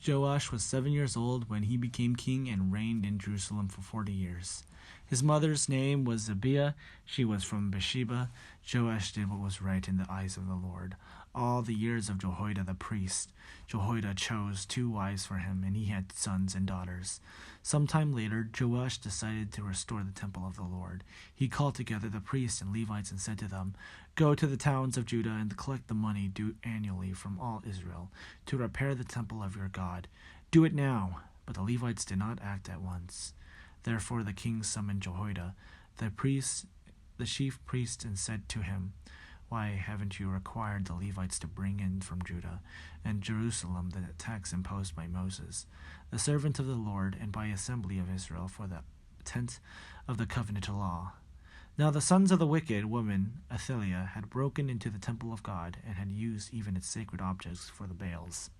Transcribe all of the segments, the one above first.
Joash was 7 years old when he became king and reigned in Jerusalem for 40 years. His mother's name was Abiah. She was from Beersheba. Joash did what was right in the eyes of the Lord. All the years of Jehoiada the priest, Jehoiada chose 2 wives for him, and he had sons and daughters. Sometime later, Joash decided to restore the temple of the Lord. He called together the priests and Levites and said to them, "Go to the towns of Judah and collect the money due annually from all Israel to repair the temple of your God. Do it now." But the Levites did not act at once. Therefore the king summoned Jehoiada, the chief priest, and said to him, "Why haven't you required the Levites to bring in from Judah and Jerusalem the tax imposed by Moses, the servant of the Lord, and by assembly of Israel for the tent of the covenant law?" Now the sons of the wicked woman Athaliah had broken into the temple of God and had used even its sacred objects for the Baals.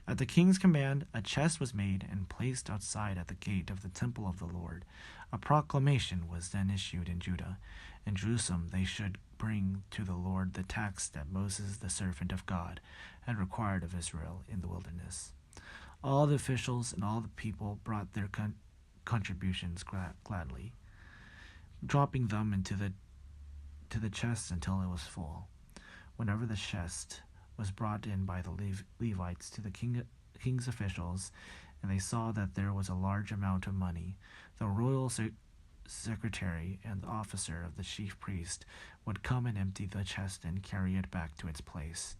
At the king's command, a chest was made and placed outside at the gate of the temple of the Lord. A proclamation was then issued in Judah. In Jerusalem they should bring to the Lord the tax that Moses, the servant of God, had required of Israel in the wilderness. All the officials and all the people brought their contributions gladly, dropping them into the chest until it was full. Whenever the chest was brought in by the Levites to the king's officials, and they saw that there was a large amount of money, the royal secretary and the officer of the chief priest would come and empty the chest and carry it back to its place.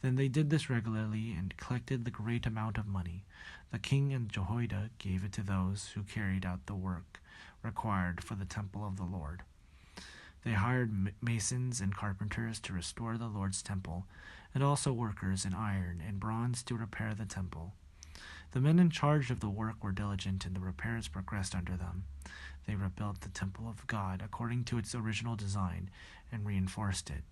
Then they did this regularly and collected the great amount of money. The king and Jehoiada gave it to those who carried out the work required for the temple of the Lord. They hired masons and carpenters to restore the Lord's temple, and also workers in iron and bronze to repair the temple. The men in charge of the work were diligent, and the repairs progressed under them. They rebuilt the temple of God according to its original design and reinforced it.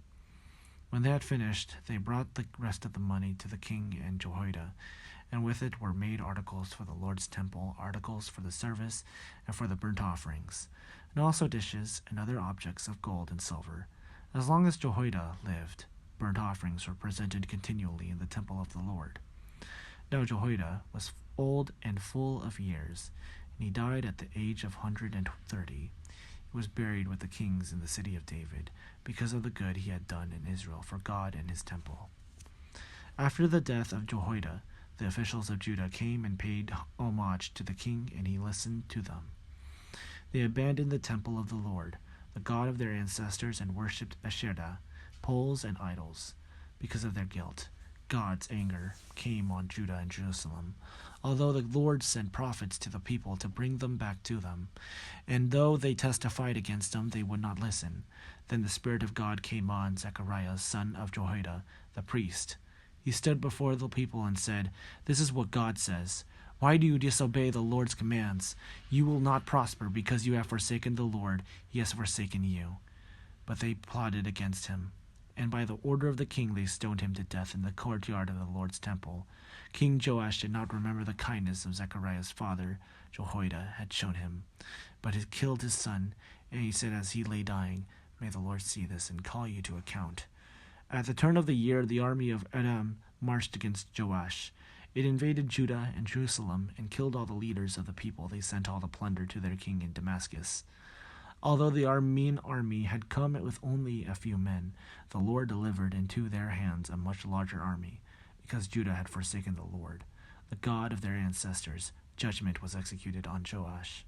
When they had finished, they brought the rest of the money to the king and Jehoiada, and with it were made articles for the Lord's temple, articles for the service, and for the burnt offerings, and also dishes and other objects of gold and silver. As long as Jehoiada lived, burnt offerings were presented continually in the temple of the Lord. Now Jehoiada was old and full of years, and he died at the age of 130. He was buried with the kings in the city of David, because of the good he had done in Israel for God and his temple. After the death of Jehoiada, the officials of Judah came and paid homage to the king, and he listened to them. They abandoned the temple of the Lord, the God of their ancestors, and worshipped Asherah, poles, and idols. Because of their guilt, God's anger came on Judah and Jerusalem, although the Lord sent prophets to the people to bring them back to them. And though they testified against them, they would not listen. Then the Spirit of God came on Zechariah, son of Jehoiada, the priest. He stood before the people and said, "This is what God says. Why do you disobey the Lord's commands? You will not prosper because you have forsaken the Lord. He has forsaken you." But they plotted against him, and by the order of the king they stoned him to death in the courtyard of the Lord's temple. King Joash did not remember the kindness of Zechariah's father Jehoiada had shown him, but he killed his son, and he said as he lay dying, "May the Lord see this and call you to account." At the turn of the year, the army of Edom marched against Joash. It invaded Judah and Jerusalem and killed all the leaders of the people. They sent all the plunder to their king in Damascus. Although the Aramean army had come with only a few men, the Lord delivered into their hands a much larger army, because Judah had forsaken the Lord, the God of their ancestors. Judgment was executed on Joash.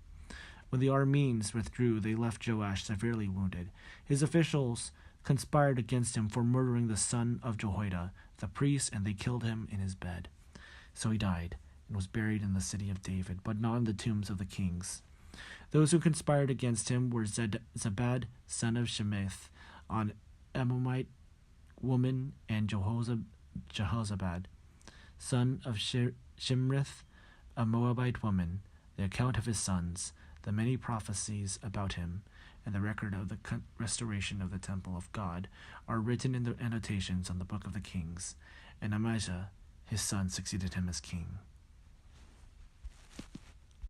When the Arameans withdrew, they left Joash severely wounded. His officials conspired against him for murdering the son of Jehoiada, the priest, and they killed him in his bed. So he died and was buried in the city of David, but not in the tombs of the kings. Those who conspired against him were Zabad, son of Shemeth, an Ammonite woman, and Jehozabad, son of Shimrith, a Moabite woman. The account of his sons, the many prophecies about him, and the record of the restoration of the temple of God are written in the annotations on the book of the kings. And Amaziah, his son, succeeded him as king.